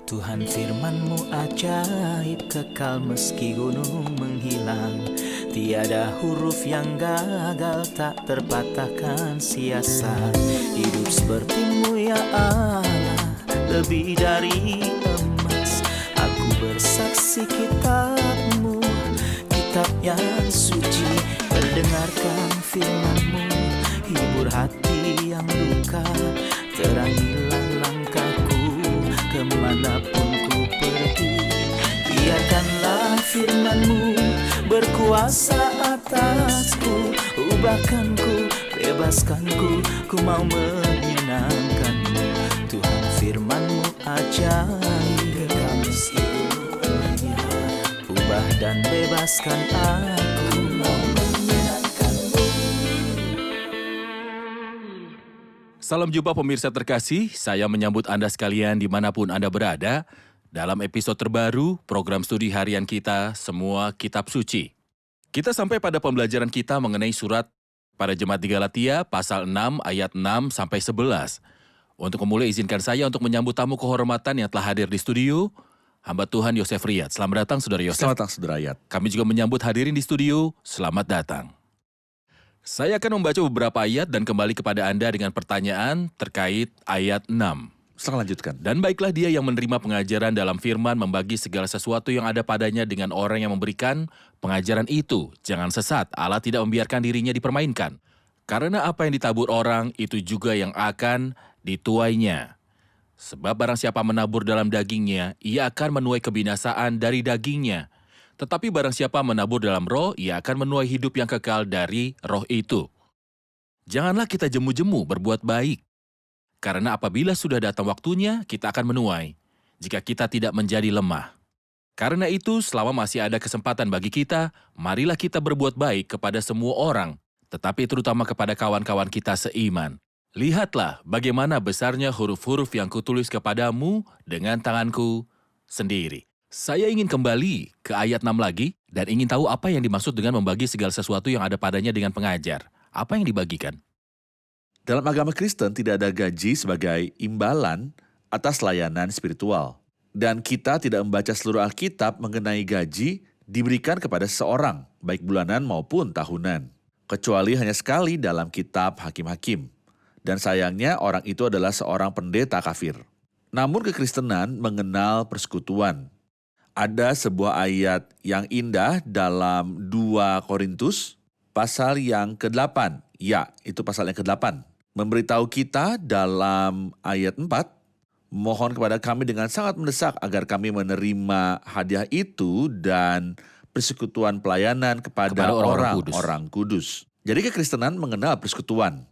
Tuhan firman-Mu ajaib, kekal meski gunung menghilang. Tiada huruf yang gagal, tak terpatahkan siasat. Hidup seperti-Mu ya Allah, lebih dari emas. Aku bersaksi kitab-Mu, kitab yang suci. Mendengarkan firman-Mu, hibur hati yang luka. Terangilah langkahku kemanapun ku pergi. Biarkanlah firman-Mu berkuasa atasku. Ubahkanku, bebaskanku, ku mau menyenangkan-Mu. Tuhan firman-Mu ajaib, kekal meski dunia. Ubah dan bebaskan aku, mau menyenangkan-Mu. Salam jumpa pemirsa terkasih, saya menyambut Anda sekalian dimanapun Anda berada dalam episode terbaru program studi harian kita, Semua Kitab Suci. Kita sampai pada pembelajaran kita mengenai surat pada jemaat di Galatia pasal 6 ayat 6 sampai 11. Untuk memulai izinkan saya untuk menyambut tamu kehormatan yang telah hadir di studio, hamba Tuhan Yosef Riyad. Selamat datang Saudara Yosef. Selamat datang Saudara Riyad. Kami juga menyambut hadirin di studio, selamat datang. Saya akan membaca beberapa ayat dan kembali kepada Anda dengan pertanyaan terkait ayat 6. Silakan lanjutkan. Dan baiklah dia yang menerima pengajaran dalam firman membagi segala sesuatu yang ada padanya dengan orang yang memberikan pengajaran itu. Jangan sesat, Allah tidak membiarkan dirinya dipermainkan. Karena apa yang ditabur orang, itu juga yang akan dituainya. Sebab barang siapa menabur dalam dagingnya, ia akan menuai kebinasaan dari dagingnya. Tetapi barang siapa menabur dalam roh, ia akan menuai hidup yang kekal dari roh itu. Janganlah kita jemu-jemu berbuat baik. Karena apabila sudah datang waktunya, kita akan menuai, jika kita tidak menjadi lemah. Karena itu, selama masih ada kesempatan bagi kita, marilah kita berbuat baik kepada semua orang, tetapi terutama kepada kawan-kawan kita seiman. Lihatlah bagaimana besarnya huruf-huruf yang kutulis kepadamu dengan tanganku sendiri. Saya ingin kembali ke ayat 6 lagi dan ingin tahu apa yang dimaksud dengan membagi segala sesuatu yang ada padanya dengan pengajar. Apa yang dibagikan? Dalam agama Kristen tidak ada gaji sebagai imbalan atas layanan spiritual. Dan kita tidak membaca seluruh Alkitab mengenai gaji diberikan kepada seseorang, baik bulanan maupun tahunan. Kecuali hanya sekali dalam kitab Hakim-Hakim. Dan sayangnya orang itu adalah seorang pendeta kafir. Namun kekristenan mengenal persekutuan. Ada sebuah ayat yang indah dalam 2 Korintus, pasal yang ke-8. Ya, itu pasal yang ke-8. Memberitahu kita dalam ayat 4, mohon kepada kami dengan sangat mendesak agar kami menerima hadiah itu dan persekutuan pelayanan kepada orang-orang kudus. Jadi kekristenan mengenal persekutuan.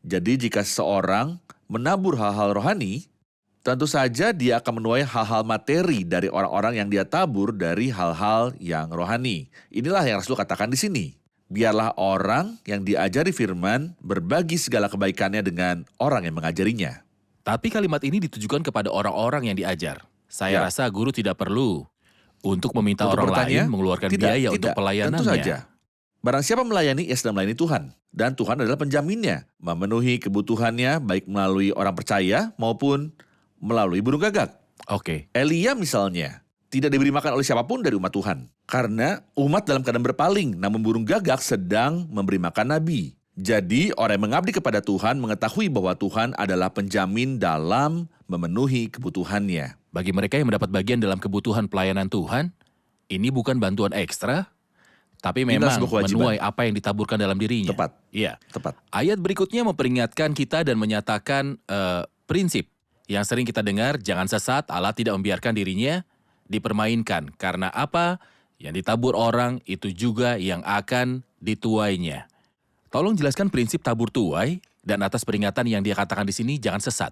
Jadi jika seseorang menabur hal-hal rohani, tentu saja dia akan menuai hal-hal materi dari orang-orang yang dia tabur dari hal-hal yang rohani. Inilah yang Rasul katakan di sini. Biarlah orang yang diajari firman berbagi segala kebaikannya dengan orang yang mengajarinya. Tapi kalimat ini ditujukan kepada orang-orang yang diajar. Saya rasa guru tidak perlu untuk meminta Untuk orang lain bertanya, mengeluarkan tidak, biaya untuk pelayanannya. Tentu saja. Barang siapa melayani, ia sedang melayani Tuhan. Dan Tuhan adalah penjaminnya, memenuhi kebutuhannya baik melalui orang percaya maupun melalui burung gagak. Oke. Elia misalnya, tidak diberi makan oleh siapapun dari umat Tuhan. Karena umat dalam keadaan berpaling, namun burung gagak sedang memberi makan nabi. Jadi orang yang mengabdi kepada Tuhan mengetahui bahwa Tuhan adalah penjamin dalam memenuhi kebutuhannya. Bagi mereka yang mendapat bagian dalam kebutuhan pelayanan Tuhan, ini bukan bantuan ekstra, tapi memang menuai apa yang ditaburkan dalam dirinya. Tepat. Iya. Tepat. Ayat berikutnya memperingatkan kita dan menyatakan prinsip yang sering kita dengar, jangan sesat, Allah tidak membiarkan dirinya dipermainkan. Karena apa? Yang ditabur orang itu juga yang akan dituainya. Tolong jelaskan prinsip tabur tuai dan atas peringatan yang dia katakan di sini, jangan sesat.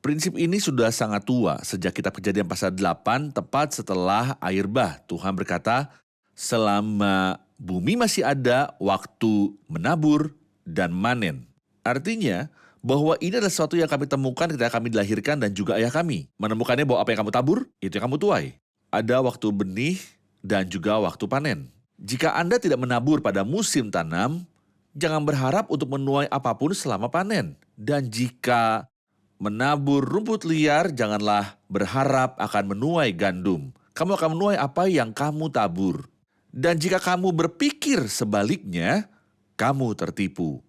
Prinsip ini sudah sangat tua sejak kitab Kejadian pasal 8 tepat setelah air bah. Tuhan berkata, selama bumi masih ada waktu menabur dan manen. Artinya bahwa ini adalah sesuatu yang kami temukan ketika kami dilahirkan dan juga ayah kami. Menemukannya bahwa apa yang kamu tabur, itu yang kamu tuai. Ada waktu benih dan juga waktu panen. Jika Anda tidak menabur pada musim tanam, jangan berharap untuk menuai apapun selama panen. Dan jika menabur rumput liar, janganlah berharap akan menuai gandum. Kamu akan menuai apa yang kamu tabur. Dan jika kamu berpikir sebaliknya, kamu tertipu.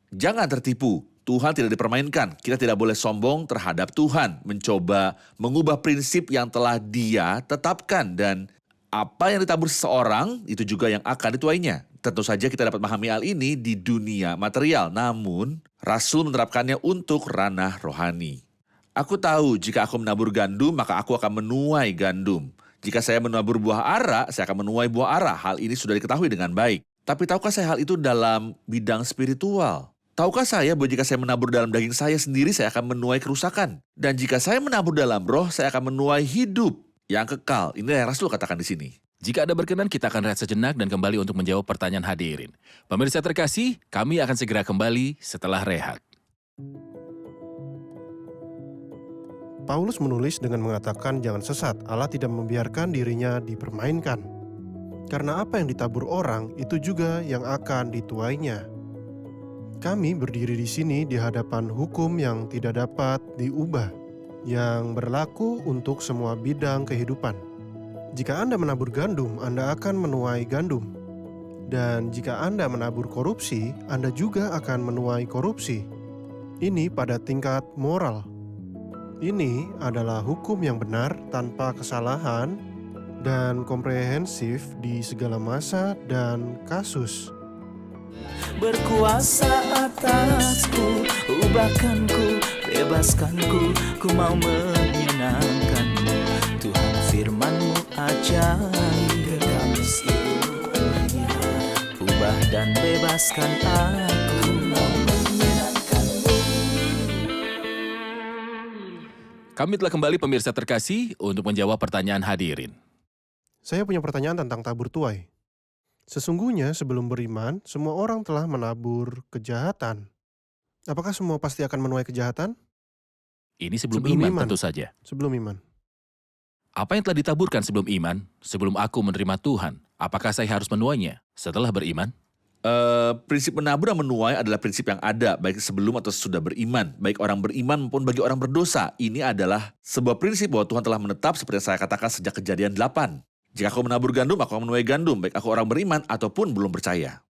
Jangan tertipu. Tuhan tidak dipermainkan. Kita tidak boleh sombong terhadap Tuhan. Mencoba mengubah prinsip yang telah Dia tetapkan. Dan apa yang ditabur seseorang, itu juga yang akan dituainya. Tentu saja kita dapat memahami hal ini di dunia material. Namun, Rasul menerapkannya untuk ranah rohani. Aku tahu jika aku menabur gandum, maka aku akan menuai gandum. Jika saya menabur buah ara, saya akan menuai buah ara. Hal ini sudah diketahui dengan baik. Tapi tahukah saya hal itu dalam bidang spiritual? Tahukah saya bahwa jika saya menabur dalam daging saya sendiri, saya akan menuai kerusakan. Dan jika saya menabur dalam roh, saya akan menuai hidup yang kekal. Ini yang Rasul katakan di sini. Jika Anda berkenan, kita akan rehat sejenak dan kembali untuk menjawab pertanyaan hadirin. Pemirsa terkasih, kami akan segera kembali setelah rehat. Paulus menulis dengan mengatakan jangan sesat, Allah tidak membiarkan dirinya dipermainkan. Karena apa yang ditabur orang, itu juga yang akan dituainya. Kami berdiri di sini di hadapan hukum yang tidak dapat diubah, yang berlaku untuk semua bidang kehidupan. Jika Anda menabur gandum, Anda akan menuai gandum. Dan jika Anda menabur korupsi, Anda juga akan menuai korupsi. Ini pada tingkat moral. Ini adalah hukum yang benar tanpa kesalahan dan komprehensif di segala masa dan kasus. Berkuasa atasku, ubahkanku, bebaskanku, ku mau menyenangkanmu. Tuhan firman-Mu ajaib, kekal seluruhnya. Ubah dan bebaskan aku, mau menyenangkanmu. Kami telah kembali pemirsa terkasih untuk menjawab pertanyaan hadirin. Saya punya pertanyaan tentang tabur tuai. Sesungguhnya sebelum beriman, semua orang telah menabur kejahatan. Apakah semua pasti akan menuai kejahatan? Ini sebelum Sebelum iman iman. tentu saja. Sebelum iman. Apa yang telah ditaburkan sebelum iman, sebelum aku menerima Tuhan, apakah saya harus menuainya setelah beriman? Prinsip menabur dan menuai adalah prinsip yang ada, baik sebelum atau sesudah beriman. Baik orang beriman maupun bagi orang berdosa. Ini adalah sebuah prinsip bahwa Tuhan telah menetap seperti yang saya katakan sejak Kejadian 8. Jika aku menabur gandum, aku akan menuai gandum, baik aku orang beriman ataupun belum percaya.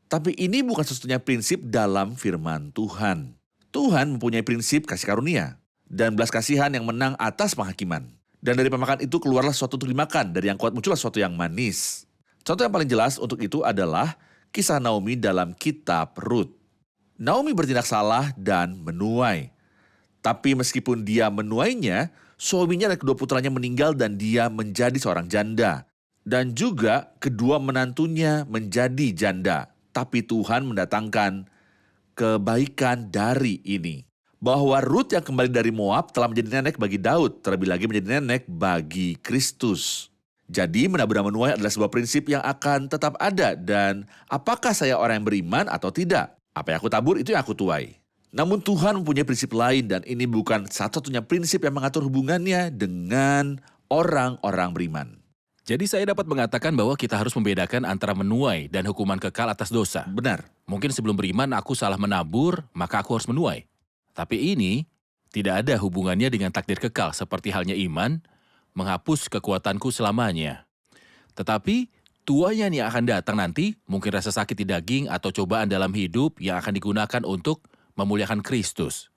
Tapi ini bukan satu-satunya prinsip dalam firman Tuhan. Tuhan mempunyai prinsip kasih karunia dan belas kasihan yang menang atas penghakiman. Dan dari pemakan itu keluarlah sesuatu untuk dimakan, dari yang kuat muncullah sesuatu yang manis. Contoh yang paling jelas untuk itu adalah kisah Naomi dalam kitab Rut. Naomi bertindak salah dan menuai. Tapi meskipun dia menuainya, suaminya dan kedua putranya meninggal dan dia menjadi seorang janda. Dan juga kedua menantunya menjadi janda. Tapi Tuhan mendatangkan kebaikan dari ini. Bahwa Rut yang kembali dari Moab telah menjadi nenek bagi Daud, terlebih lagi menjadi nenek bagi Kristus. Jadi menabur dan menuai adalah sebuah prinsip yang akan tetap ada. Dan apakah saya orang yang beriman atau tidak? Apa yang aku tabur itu yang aku tuai. Namun Tuhan mempunyai prinsip lain dan ini bukan satu-satunya prinsip yang mengatur hubungannya dengan orang-orang beriman. Jadi saya dapat mengatakan bahwa kita harus membedakan antara menuai dan hukuman kekal atas dosa. Benar. Mungkin sebelum beriman aku salah menabur, maka aku harus menuai. Tapi ini tidak ada hubungannya dengan takdir kekal seperti halnya iman, menghapus kekuatanku selamanya. Tetapi tuaian yang akan datang nanti, mungkin rasa sakit di daging atau cobaan dalam hidup yang akan digunakan untuk memuliakan Kristus.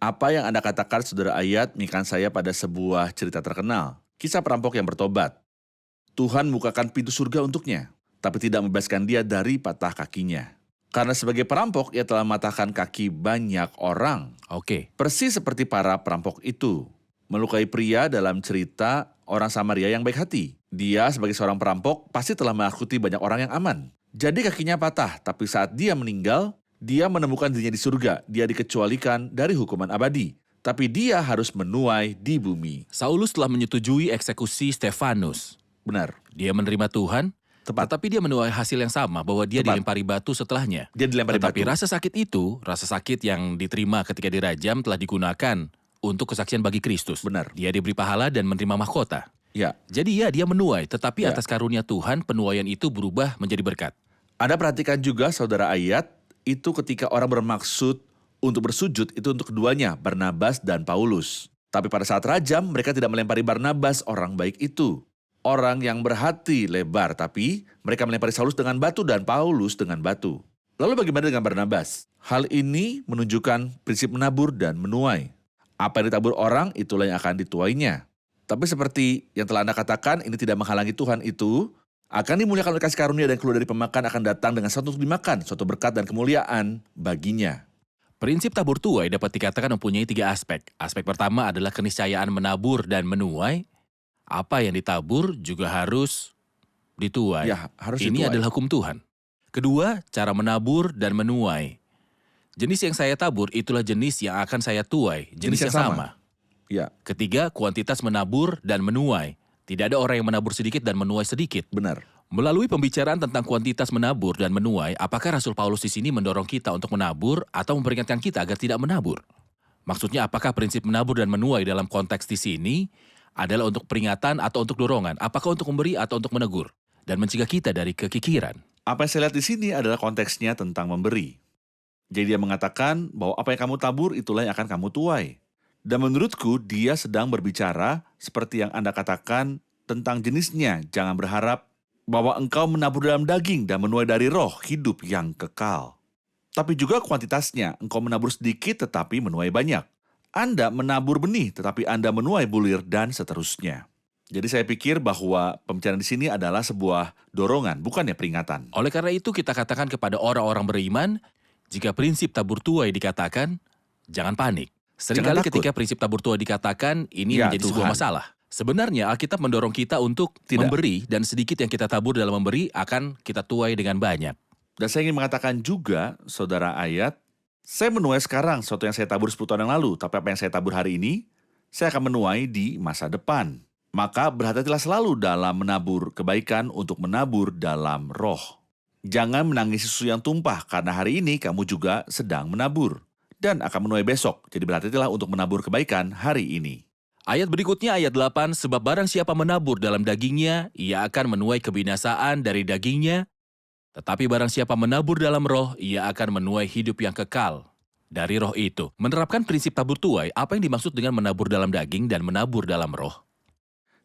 Apa yang Anda katakan, saudara Ayat, mengingatkan saya pada sebuah cerita terkenal. Kisah perampok yang bertobat. Tuhan membukakan pintu surga untuknya, tapi tidak membebaskan dia dari patah kakinya. Karena sebagai perampok, ia telah mematahkan kaki banyak orang. Oke. Persis seperti para perampok itu. Melukai pria dalam cerita orang Samaria yang baik hati. Dia sebagai seorang perampok pasti telah menakuti banyak orang yang aman. Jadi kakinya patah, tapi saat dia meninggal, dia menemukan dirinya di surga. Dia dikecualikan dari hukuman abadi. Tapi dia harus menuai di bumi. Saulus telah menyetujui eksekusi Stefanus. Benar. Dia menerima Tuhan, Tepat. tetapi dia menuai hasil yang sama bahwa dia Tepat. dilempari batu setelahnya. Dia dilempari Tetapi batu. rasa sakit itu, rasa sakit yang diterima ketika dirajam telah digunakan untuk kesaksian bagi Kristus. Benar. Dia diberi pahala dan menerima mahkota. Ya. Jadi ya, dia menuai, tetapi Ya. atas karunia Tuhan, penuaian itu berubah menjadi berkat. Anda perhatikan juga, saudara Ayat, itu ketika orang bermaksud untuk bersujud, itu untuk keduanya, Barnabas dan Paulus. Tapi pada saat rajam, mereka tidak melempari Barnabas, orang baik itu. Orang yang berhati lebar, tapi mereka melempari Saulus dengan batu dan Paulus dengan batu. Lalu bagaimana dengan Barnabas? Hal ini menunjukkan prinsip menabur dan menuai. Apa yang ditabur orang, itulah yang akan dituainya. Tapi seperti yang telah Anda katakan, ini tidak menghalangi Tuhan itu akan dimuliakan oleh kasih karunia, dan keluar dari pemakan akan datang dengan sesuatu untuk dimakan, suatu berkat dan kemuliaan baginya. Prinsip tabur tuai dapat dikatakan mempunyai 3 aspek. Aspek pertama adalah keniscayaan menabur dan menuai. Apa yang ditabur juga harus dituai. Ya, harus Ini dituai. adalah hukum Tuhan. Kedua, cara menabur dan menuai. Jenis yang saya tabur itulah jenis yang akan saya tuai, jenis yang sama. Ya, Ketiga, kuantitas menabur dan menuai. Tidak ada orang yang menabur sedikit dan menuai sedikit. benar. Melalui pembicaraan tentang kuantitas menabur dan menuai, apakah Rasul Paulus di sini mendorong kita untuk menabur atau memperingatkan kita agar tidak menabur? Maksudnya, apakah prinsip menabur dan menuai dalam konteks di sini adalah untuk peringatan atau untuk dorongan? Apakah untuk memberi atau untuk menegur? Dan mencegah kita dari kekikiran. Apa yang saya lihat di sini adalah konteksnya tentang memberi. Jadi dia mengatakan bahwa apa yang kamu tabur itulah yang akan kamu tuai. Dan menurutku dia sedang berbicara seperti yang Anda katakan tentang jenisnya. Jangan berharap bahwa engkau menabur dalam daging dan menuai dari roh hidup yang kekal. Tapi juga kuantitasnya, engkau menabur sedikit tetapi menuai banyak. Anda menabur benih tetapi Anda menuai bulir dan seterusnya. Jadi saya pikir bahwa pembicaraan di sini adalah sebuah dorongan, bukannya peringatan. Oleh karena itu kita katakan kepada orang-orang beriman, jika prinsip tabur tuai dikatakan, jangan panik. Seringkali takut. ketika prinsip tabur tuai dikatakan, ini Ya, menjadi sebuah Tuhan. masalah. Sebenarnya Alkitab mendorong kita untuk Tidak. memberi, dan sedikit yang kita tabur dalam memberi akan kita tuai dengan banyak. Dan saya ingin mengatakan juga, saudara Ayat, saya menuai sekarang sesuatu yang saya tabur 10 tahun yang lalu, tapi apa yang saya tabur hari ini, saya akan menuai di masa depan. Maka berhati-hatilah selalu dalam menabur kebaikan untuk menabur dalam roh. Jangan menangis susu yang tumpah, karena hari ini kamu juga sedang menabur. Dan akan menuai besok, jadi berhati-hatilah untuk menabur kebaikan hari ini. Ayat berikutnya ayat 8, sebab barang siapa menabur dalam dagingnya, ia akan menuai kebinasaan dari dagingnya, tetapi barang siapa menabur dalam roh, ia akan menuai hidup yang kekal dari roh itu. Menerapkan prinsip tabur tuai, apa yang dimaksud dengan menabur dalam daging dan menabur dalam roh?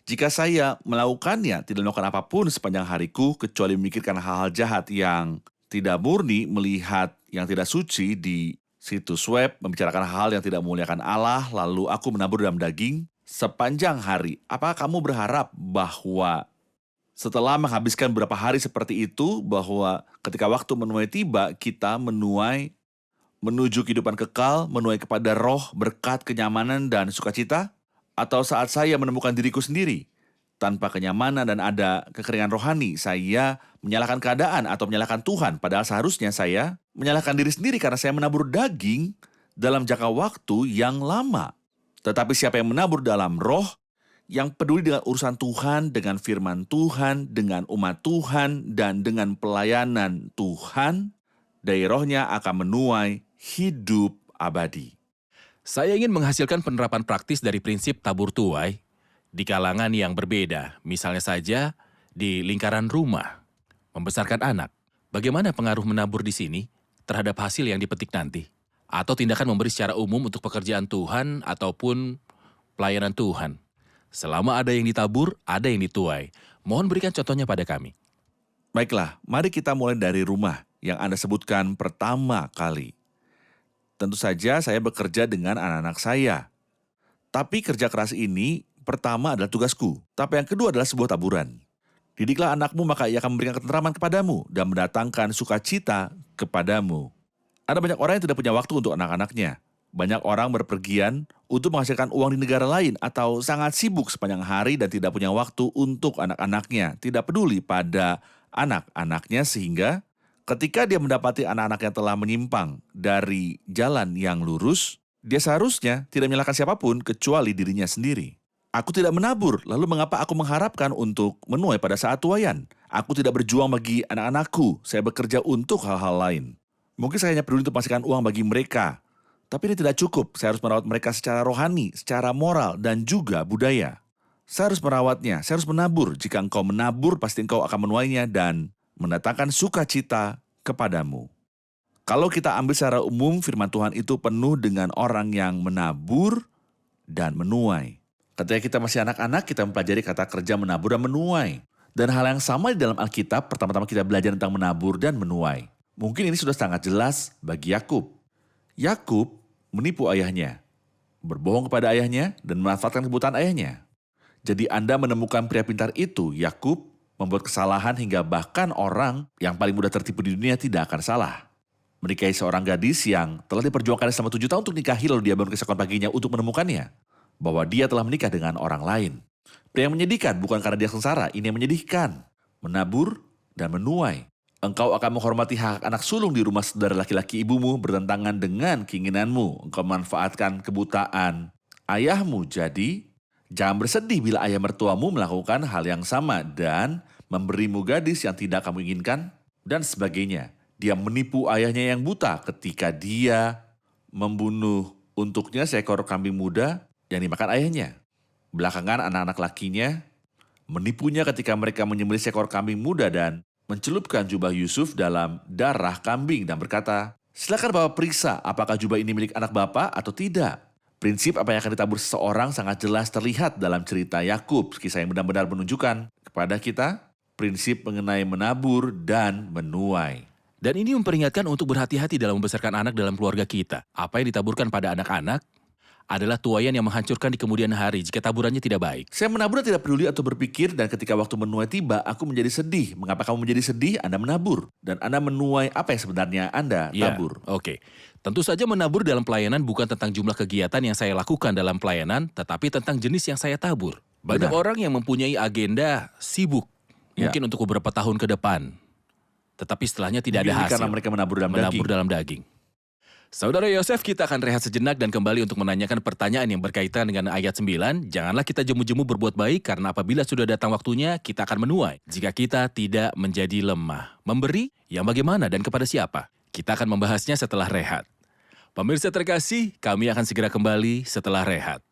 Jika saya melakukannya, tidak melakukan apapun sepanjang hariku, kecuali memikirkan hal-hal jahat yang tidak murni, melihat yang tidak suci di situs web, membicarakan hal yang tidak memuliakan Allah, lalu aku menabur dalam daging sepanjang hari. Apakah kamu berharap bahwa setelah menghabiskan beberapa hari seperti itu, bahwa ketika waktu menuai tiba, kita menuai menuju kehidupan kekal, menuai kepada roh, berkat, kenyamanan, dan sukacita? Atau saat saya menemukan diriku sendiri, tanpa kenyamanan dan ada kekeringan rohani, saya menyalahkan keadaan atau menyalahkan Tuhan, padahal seharusnya saya menyalahkan diri sendiri karena saya menabur daging dalam jangka waktu yang lama. Tetapi siapa yang menabur dalam roh, yang peduli dengan urusan Tuhan, dengan firman Tuhan, dengan umat Tuhan, dan dengan pelayanan Tuhan, dari rohnya akan menuai hidup abadi. Saya ingin menghasilkan penerapan praktis dari prinsip tabur tuai di kalangan yang berbeda. Misalnya saja di lingkaran rumah, membesarkan anak. Bagaimana pengaruh menabur di sini terhadap hasil yang dipetik nanti? Atau tindakan memberi secara umum untuk pekerjaan Tuhan ataupun pelayanan Tuhan. Selama ada yang ditabur, ada yang dituai. Mohon berikan contohnya pada kami. Baiklah, mari kita mulai dari rumah yang Anda sebutkan pertama kali. Tentu saja saya bekerja dengan anak-anak saya. Tapi kerja keras ini pertama adalah tugasku. Tapi yang kedua adalah sebuah taburan. Didiklah anakmu maka ia akan memberikan ketenteraman kepadamu dan mendatangkan sukacita kepadamu. Ada banyak orang yang tidak punya waktu untuk anak-anaknya. Banyak orang berpergian untuk menghasilkan uang di negara lain atau sangat sibuk sepanjang hari dan tidak punya waktu untuk anak-anaknya. Tidak peduli pada anak-anaknya sehingga ketika dia mendapati anak-anak yang telah menyimpang dari jalan yang lurus, dia seharusnya tidak menyalahkan siapapun kecuali dirinya sendiri. Aku tidak menabur, lalu mengapa aku mengharapkan untuk menuai pada saat tuaian? Aku tidak berjuang bagi anak-anakku, saya bekerja untuk hal-hal lain. Mungkin saya hanya peduli untuk menghasilkan uang bagi mereka, tapi ini tidak cukup. Saya harus merawat mereka secara rohani, secara moral, dan juga budaya. Saya harus merawatnya, saya harus menabur. Jika engkau menabur, pasti engkau akan menuainya dan mendatangkan sukacita kepadamu. Kalau kita ambil secara umum, firman Tuhan itu penuh dengan orang yang menabur dan menuai. Ketika kita masih anak-anak, kita mempelajari kata kerja menabur dan menuai. Dan hal yang sama di dalam Alkitab, pertama-tama kita belajar tentang menabur dan menuai. Mungkin ini sudah sangat jelas bagi Yakub. Yakub menipu ayahnya, berbohong kepada ayahnya, dan memanfaatkan kebutaan ayahnya. Jadi Anda menemukan pria pintar itu, Yakub, membuat kesalahan hingga bahkan orang yang paling mudah tertipu di dunia tidak akan salah. Menikahi seorang gadis yang telah diperjuangkan selama 7 tahun untuk nikahi, lalu dia bangun keesokan paginya untuk menemukannya bahwa dia telah menikah dengan orang lain. Pria yang menyedihkan bukan karena dia sengsara, ini yang menyedihkan. Menabur dan menuai. Engkau akan menghormati hak anak sulung di rumah saudara laki-laki ibumu bertentangan dengan keinginanmu. Engkau memanfaatkan kebutaan ayahmu. Jadi, jangan bersedih bila ayah mertuamu melakukan hal yang sama dan memberimu gadis yang tidak kamu inginkan dan sebagainya. Dia menipu ayahnya yang buta ketika dia membunuh untuknya seekor kambing muda yang dimakan ayahnya. Belakangan anak-anak lakinya menipunya ketika mereka menyembelih seekor kambing muda dan mencelupkan jubah Yusuf dalam darah kambing dan berkata, "Silakan Bapak periksa apakah jubah ini milik anak Bapak atau tidak." Prinsip apa yang akan ditabur seseorang sangat jelas terlihat dalam cerita Yakub, kisah yang benar-benar menunjukkan kepada kita prinsip mengenai menabur dan menuai. Dan ini memperingatkan untuk berhati-hati dalam membesarkan anak dalam keluarga kita. Apa yang ditaburkan pada anak-anak adalah tuaian yang menghancurkan di kemudian hari jika taburannya tidak baik. Saya menabur dan tidak peduli atau berpikir, dan ketika waktu menuai tiba, aku menjadi sedih. Mengapa kamu menjadi sedih? Anda menabur. Dan Anda menuai apa yang sebenarnya Anda tabur. Oke. Tentu saja menabur dalam pelayanan bukan tentang jumlah kegiatan yang saya lakukan dalam pelayanan, tetapi tentang jenis yang saya tabur. Banyak Benar. orang yang mempunyai agenda sibuk, mungkin untuk beberapa tahun ke depan. Tetapi setelahnya tidak ada Mungkin hasil. karena mereka menabur dalam daging. Saudara Yosef, kita akan rehat sejenak dan kembali untuk menanyakan pertanyaan yang berkaitan dengan ayat 9. Janganlah kita jemu-jemu berbuat baik, karena apabila sudah datang waktunya, kita akan menuai. Jika kita tidak menjadi lemah. Memberi yang bagaimana dan kepada siapa? Kita akan membahasnya setelah rehat. Pemirsa terkasih, kami akan segera kembali setelah rehat.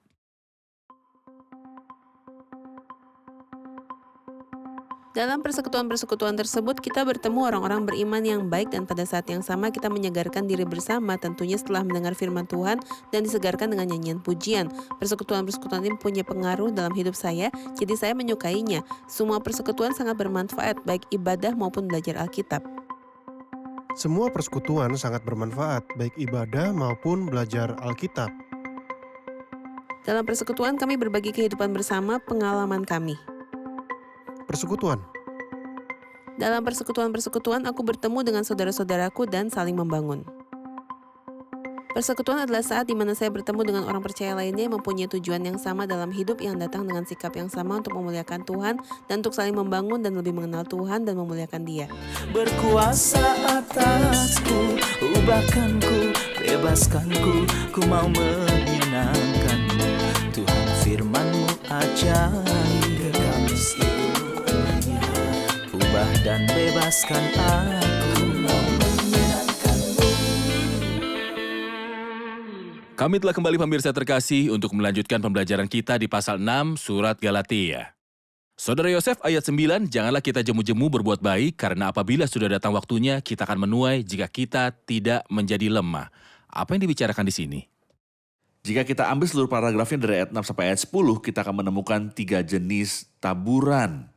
Dalam persekutuan-persekutuan tersebut, kita bertemu orang-orang beriman yang baik dan pada saat yang sama kita menyegarkan diri bersama, tentunya setelah mendengar firman Tuhan dan disegarkan dengan nyanyian pujian. Persekutuan-persekutuan ini punya pengaruh dalam hidup saya, jadi saya menyukainya. Semua persekutuan sangat bermanfaat, baik ibadah maupun belajar Alkitab. Semua persekutuan sangat bermanfaat, baik ibadah maupun belajar Alkitab. Dalam persekutuan kami berbagi kehidupan bersama, pengalaman kami. Persekutuan. Dalam persekutuan-persekutuan aku bertemu dengan saudara-saudaraku dan saling membangun. Persekutuan adalah saat di mana saya bertemu dengan orang percaya lainnya yang mempunyai tujuan yang sama dalam hidup, yang datang dengan sikap yang sama untuk memuliakan Tuhan dan untuk saling membangun dan lebih mengenal Tuhan dan memuliakan Dia. Berkuasa atasku, ubahkanku, bebaskanku, ku mau menyenangkanmu. Tuhan firman-Mu ajaib, kekal seluruhnya. Ubah dan bebaskan aku, mau menyenangkanmu. Kami telah kembali pemirsa terkasih untuk melanjutkan pembelajaran kita di pasal 6 surat Galatia. Saudara Yosef ayat 9, janganlah kita jemu-jemu berbuat baik, karena apabila sudah datang waktunya, kita akan menuai jika kita tidak menjadi lemah. Apa yang dibicarakan di sini? Jika kita ambil seluruh paragrafnya dari ayat 6 sampai ayat 10, kita akan menemukan 3 jenis taburan.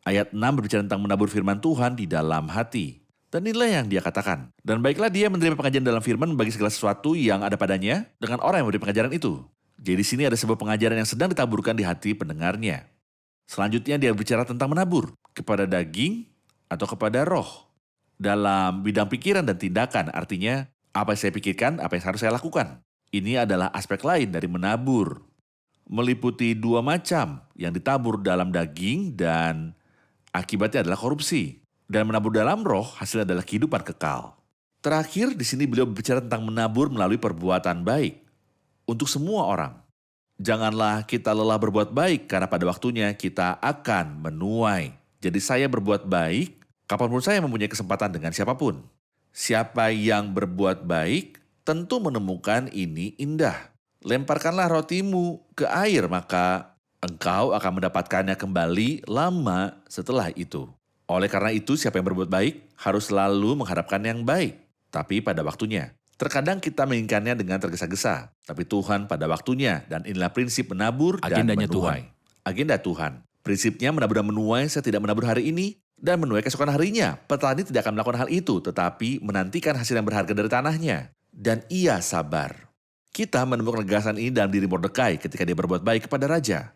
Ayat 6 berbicara tentang menabur firman Tuhan di dalam hati. Dan inilah yang dia katakan. Dan baiklah dia menerima pengajaran dalam firman bagi segala sesuatu yang ada padanya dengan orang yang memberi pengajaran itu. Jadi di sini ada sebuah pengajaran yang sedang ditaburkan di hati pendengarnya. Selanjutnya dia bicara tentang menabur kepada daging atau kepada roh. Dalam bidang pikiran dan tindakan, artinya apa yang saya pikirkan, apa yang harus saya lakukan. Ini adalah aspek lain dari menabur. Meliputi 2 macam, yang ditabur dalam daging dan akibatnya adalah korupsi. Dan menabur dalam roh, hasilnya adalah kehidupan kekal. Terakhir, di sini beliau berbicara tentang menabur melalui perbuatan baik untuk semua orang. Janganlah kita lelah berbuat baik, karena pada waktunya kita akan menuai. Jadi saya berbuat baik, kapanpun saya mempunyai kesempatan dengan siapapun. Siapa yang berbuat baik, tentu menemukan ini indah. Lemparkanlah rotimu ke air, maka engkau akan mendapatkannya kembali lama setelah itu. Oleh karena itu, siapa yang berbuat baik harus selalu mengharapkan yang baik, tapi pada waktunya. Terkadang kita menginginkannya dengan tergesa-gesa, tapi Tuhan pada waktunya, dan inilah prinsip menabur dan Agendanya menuai. Agenda Tuhan. Prinsipnya menabur dan menuai, saya tidak menabur hari ini dan menuai keesokan harinya. Petani tidak akan melakukan hal itu, tetapi menantikan hasil yang berharga dari tanahnya. Dan ia sabar. Kita menemukan gagasan ini dalam diri Mordekai ketika dia berbuat baik kepada raja.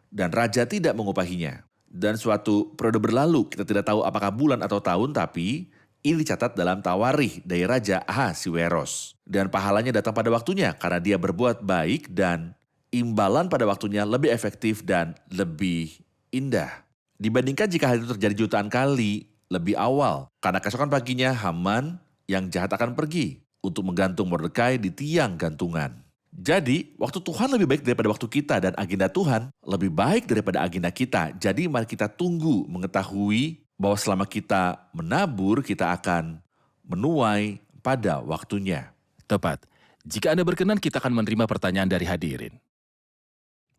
Dan raja tidak mengupahinya. Dan suatu periode berlalu, kita tidak tahu apakah bulan atau tahun, tapi ini dicatat dalam Tawarikh dari Raja Ahasuerus. Dan pahalanya datang pada waktunya karena dia berbuat baik dan imbalan pada waktunya lebih efektif dan lebih indah. Dibandingkan jika hal itu terjadi jutaan kali lebih awal. Karena keesokan paginya Haman yang jahat akan pergi untuk menggantung Mordekai di tiang gantungan. Jadi, waktu Tuhan lebih baik daripada waktu kita dan agenda Tuhan lebih baik daripada agenda kita. Jadi mari kita tunggu mengetahui bahwa selama kita menabur, kita akan menuai pada waktunya. Tepat. Jika Anda berkenan, kita akan menerima pertanyaan dari hadirin.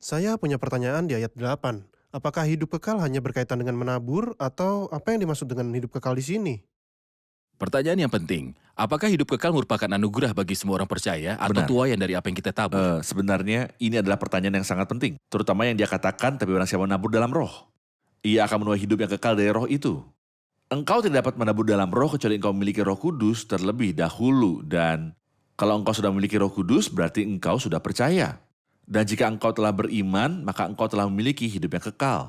Saya punya pertanyaan di ayat 8. Apakah hidup kekal hanya berkaitan dengan menabur atau apa yang dimaksud dengan hidup kekal di sini? Pertanyaan yang penting, apakah hidup kekal merupakan anugerah bagi semua orang percaya atau Benar. tuaian dari apa yang kita tabur? Sebenarnya ini adalah pertanyaan yang sangat penting. Terutama yang dia katakan, tapi barang siapa menabur dalam roh, ia akan menuai hidup yang kekal dari roh itu. Engkau tidak dapat menabur dalam roh kecuali engkau memiliki Roh Kudus terlebih dahulu. Dan kalau engkau sudah memiliki Roh Kudus, berarti engkau sudah percaya. Dan jika engkau telah beriman, maka engkau telah memiliki hidup yang kekal.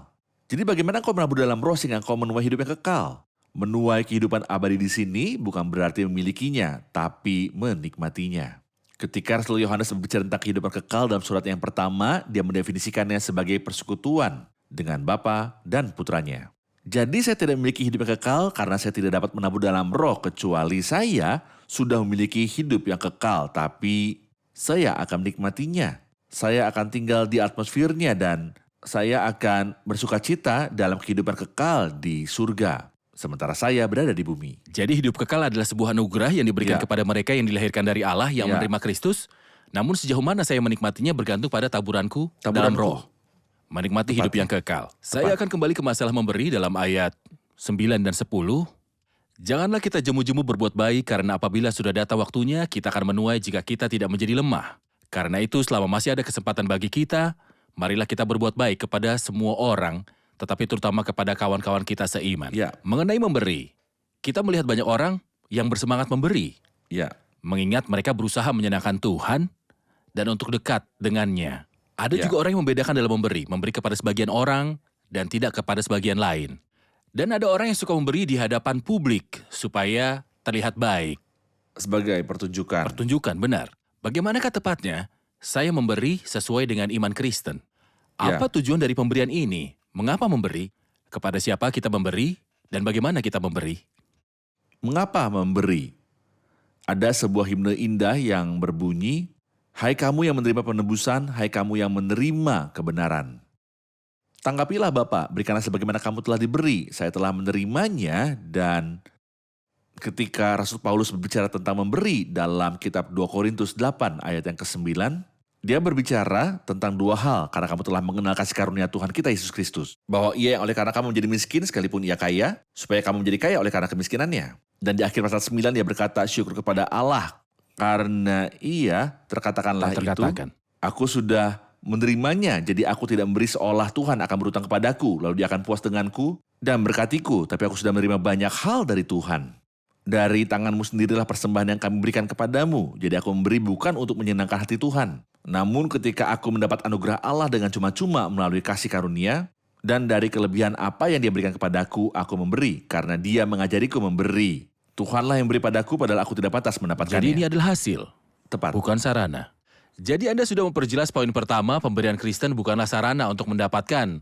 Jadi bagaimana engkau menabur dalam roh sehingga engkau menuai hidup yang kekal? Menuai kehidupan abadi di sini bukan berarti memilikinya, tapi menikmatinya. Ketika Rasul Yohanes berbicara tentang kehidupan kekal dalam surat yang pertama, dia mendefinisikannya sebagai persekutuan dengan Bapa dan Putranya. Jadi saya tidak memiliki hidup yang kekal karena saya tidak dapat menabur dalam roh, kecuali saya sudah memiliki hidup yang kekal, tapi saya akan menikmatinya. Saya akan tinggal di atmosfernya dan saya akan bersuka cita dalam kehidupan kekal di surga. Sementara saya berada di bumi. Jadi hidup kekal adalah sebuah anugerah yang diberikan Ya. kepada mereka yang dilahirkan dari Allah yang Ya. menerima Kristus. Namun sejauh mana saya menikmatinya bergantung pada taburanku dalam Taburanku. roh. Menikmati hidup yang kekal. Saya akan kembali ke masalah memberi dalam ayat 9 dan 10. Janganlah kita jemu-jemu berbuat baik karena apabila sudah datang waktunya kita akan menuai jika kita tidak menjadi lemah. Karena itu selama masih ada kesempatan bagi kita, marilah kita berbuat baik kepada semua orang, tetapi terutama kepada kawan-kawan kita seiman. Ya. Mengenai memberi, kita melihat banyak orang yang bersemangat memberi, Ya, mengingat mereka berusaha menyenangkan Tuhan dan untuk dekat dengannya. Ada Ya. juga orang yang membedakan dalam memberi kepada sebagian orang dan tidak kepada sebagian lain. Dan ada orang yang suka memberi di hadapan publik supaya terlihat baik. sebagai pertunjukan. Pertunjukan, benar. Bagaimanakah tepatnya saya memberi sesuai dengan iman Kristen? Ya. Apa tujuan dari pemberian ini? Mengapa memberi? Kepada siapa kita memberi? Dan bagaimana kita memberi? Mengapa memberi? Ada sebuah himne indah yang berbunyi, "Hai kamu yang menerima penebusan, hai kamu yang menerima kebenaran. Tanggapilah Bapa, berikanlah sebagaimana kamu telah diberi. Saya telah menerimanya." Dan ketika Rasul Paulus berbicara tentang memberi dalam kitab 2 Korintus 8 ayat yang ke-9, dia berbicara tentang dua hal, karena kamu telah mengenal kasih karunia Tuhan kita Yesus Kristus. Bahwa ia yang oleh karena kamu menjadi miskin sekalipun ia kaya, supaya kamu menjadi kaya oleh karena kemiskinannya. Dan di akhir pasal 9 dia berkata, syukur kepada Allah, karena ia terkatakanlah Terkatakan. itu, aku sudah menerimanya, jadi aku tidak memberi seolah Tuhan akan berutang kepadaku, lalu dia akan puas denganku dan berkatiku, tapi aku sudah menerima banyak hal dari Tuhan. Dari tanganmu sendirilah persembahan yang kami berikan kepadamu, jadi aku memberi bukan untuk menyenangkan hati Tuhan. Namun ketika aku mendapat anugerah Allah dengan cuma-cuma melalui kasih karunia, dan dari kelebihan apa yang dia berikan kepadaku, aku memberi, karena dia mengajariku memberi. Tuhanlah yang beri padaku, padahal aku tidak pantas mendapatkannya. Jadi ini adalah hasil, Tepat. bukan sarana. Jadi Anda sudah memperjelas poin pertama, pemberian Kristen bukanlah sarana untuk mendapatkan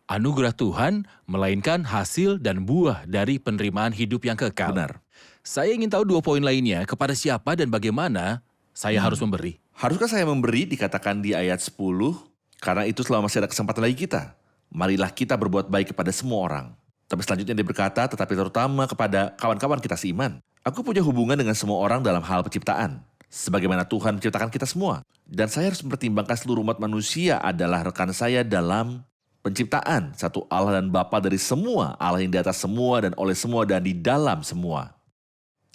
anugerah Tuhan, melainkan hasil dan buah dari penerimaan hidup yang kekal. Benar. Saya ingin tahu dua poin lainnya, kepada siapa dan bagaimana saya harus memberi. Haruskah saya memberi dikatakan di ayat 10, karena itu selama masih ada kesempatan bagi kita. Marilah kita berbuat baik kepada semua orang. Tapi selanjutnya dia berkata, tetapi terutama kepada kawan-kawan kita seiman. Aku punya hubungan dengan semua orang dalam hal penciptaan. Sebagaimana Tuhan menciptakan kita semua. Dan saya harus mempertimbangkan seluruh umat manusia adalah rekan saya dalam penciptaan. Satu Allah dan Bapa dari semua, Allah yang di atas semua dan oleh semua dan di dalam semua.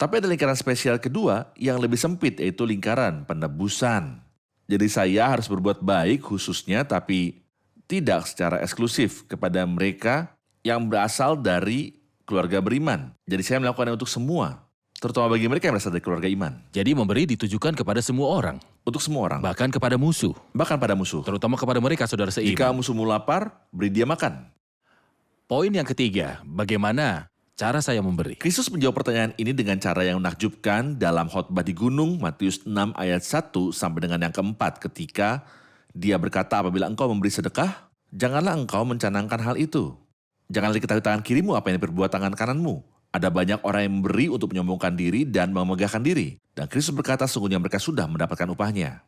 Tapi ada lingkaran spesial kedua yang lebih sempit, yaitu lingkaran penebusan. Jadi saya harus berbuat baik khususnya, tapi tidak secara eksklusif kepada mereka yang berasal dari keluarga beriman. Jadi saya melakukannya untuk semua, terutama bagi mereka yang berasal dari keluarga iman. Jadi memberi ditujukan kepada semua orang, Untuk semua orang, bahkan kepada musuh, bahkan pada musuh. terutama kepada mereka saudara Jika seiman. musuhmu lapar, beri dia makan. Poin yang ketiga, bagaimana cara saya memberi? Kristus menjawab pertanyaan ini dengan cara yang menakjubkan dalam khotbah di gunung Matius 6 ayat 1 sampai dengan yang keempat, ketika dia berkata, apabila engkau memberi sedekah, janganlah engkau mencanangkan hal itu. Janganlah diketahui tangan kirimu apa yang diperbuat tangan kananmu. Ada banyak orang yang memberi untuk menyombongkan diri dan memegahkan diri. Dan Kristus berkata, sungguhnya mereka sudah mendapatkan upahnya.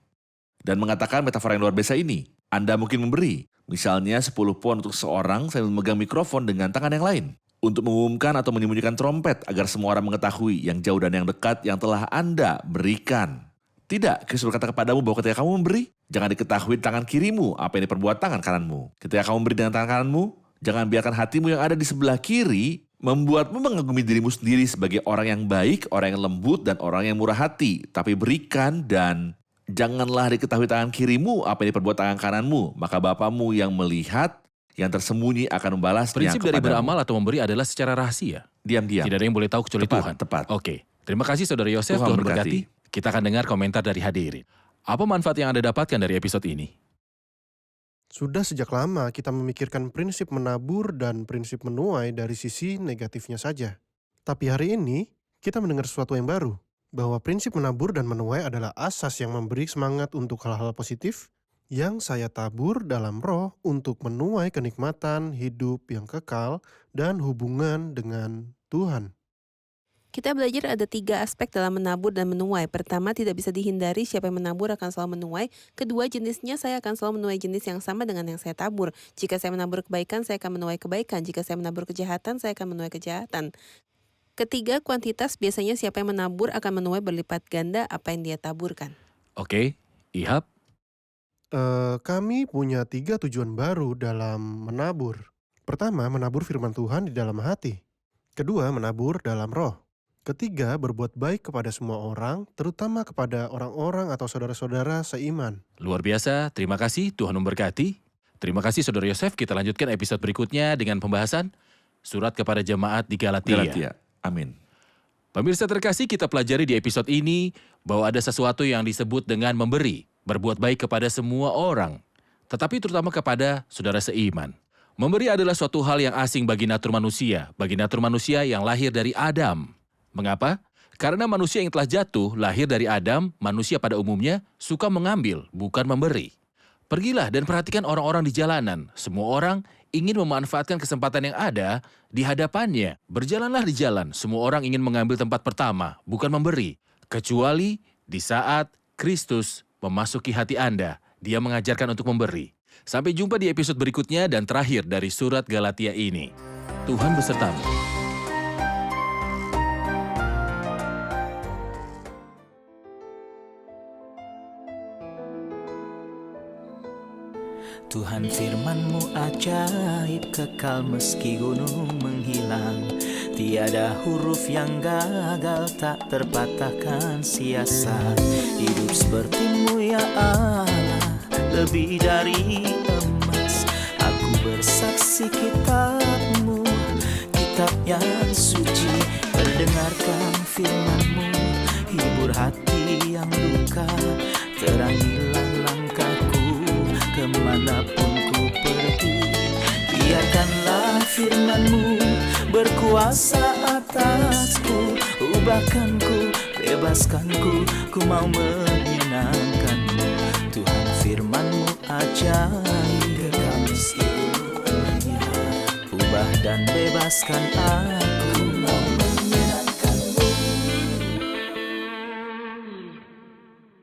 Dan mengatakan metafora yang luar biasa ini, Anda mungkin memberi, misalnya 10 pon untuk seorang sambil memegang mikrofon dengan tangan yang lain, untuk mengumumkan atau menyembunyikan trompet agar semua orang mengetahui yang jauh dan yang dekat yang telah Anda berikan. Tidak, Kristus berkata kepadamu bahwa ketika kamu memberi, jangan diketahui di tangan kirimu apa yang diperbuat tangan kananmu. Ketika kamu memberi dengan tangan kananmu, jangan biarkan hatimu yang ada di sebelah kiri membuatmu mengagumi dirimu sendiri sebagai orang yang baik, orang yang lembut, dan orang yang murah hati. Tapi berikan dan janganlah diketahui tangan kirimu apa yang diperbuat tangan kananmu. Maka Bapamu yang melihat yang tersembunyi akan membalasnya Prinsip dari kepadamu. beramal atau memberi adalah secara rahasia. Diam-diam. Tidak ada yang boleh tahu kecuali Tepat, Tuhan. tepat. Oke, terima kasih Saudara Yosef, Tuhan Tuhan berkati. berkati. Kita akan dengar komentar dari hadirin. Apa manfaat yang Anda dapatkan dari episode ini? Sudah sejak lama kita memikirkan prinsip menabur dan prinsip menuai dari sisi negatifnya saja. Tapi hari ini kita mendengar sesuatu yang baru, bahwa prinsip menabur dan menuai adalah asas yang memberi semangat untuk hal-hal positif yang saya tabur dalam roh untuk menuai kenikmatan hidup yang kekal dan hubungan dengan Tuhan. Kita belajar ada 3 aspek dalam menabur dan menuai. Pertama, tidak bisa dihindari siapa yang menabur akan selalu menuai. Kedua, jenisnya saya akan selalu menuai jenis yang sama dengan yang saya tabur. Jika saya menabur kebaikan, saya akan menuai kebaikan. Jika saya menabur kejahatan, saya akan menuai kejahatan. Ketiga, kuantitas biasanya siapa yang menabur akan menuai berlipat ganda apa yang dia taburkan. Oke, Ihab, Kami punya 3 tujuan baru dalam menabur. Pertama, menabur firman Tuhan di dalam hati. Kedua, menabur dalam roh. Ketiga, berbuat baik kepada semua orang, terutama kepada orang-orang atau saudara-saudara seiman. luar biasa. Terima kasih, Tuhan memberkati. Terima kasih Saudara Yosef. Kita lanjutkan episode berikutnya dengan pembahasan surat kepada jemaat di Galatia. Galatia. Amin. Pemirsa terkasih, kita pelajari di episode ini bahwa ada sesuatu yang disebut dengan memberi, berbuat baik kepada semua orang, tetapi terutama kepada saudara seiman. Memberi adalah suatu hal yang asing bagi natur manusia yang lahir dari Adam. Mengapa? Karena manusia yang telah jatuh, lahir dari Adam, manusia pada umumnya suka mengambil, bukan memberi. Pergilah dan perhatikan orang-orang di jalanan. Semua orang ingin memanfaatkan kesempatan yang ada di hadapannya. Berjalanlah di jalan, semua orang ingin mengambil tempat pertama, bukan memberi. Kecuali di saat Kristus memasuki hati Anda, Dia mengajarkan untuk memberi. Sampai jumpa di episode berikutnya dan terakhir dari surat Galatia ini. Tuhan besertamu. Tuhan firman-Mu ajaib, kekal meski gunung menghilang. Tiada huruf yang gagal, tak terpatahkan siasat. Hidup seperti-Mu ya Allah, lebih dari emas. Aku bersaksi kitab-Mu, kitab yang suci. Mendengarkan firman-Mu, hibur hati yang duka. Terangilah langkahku kemanapun ku pergi. Biarkanlah firman-Mu berkuasa atasku. Ubahkanku, bebaskanku, ku mau menyenangkan-Mu. Tuhan firman-Mu ajaib, ubah dan bebaskan aku.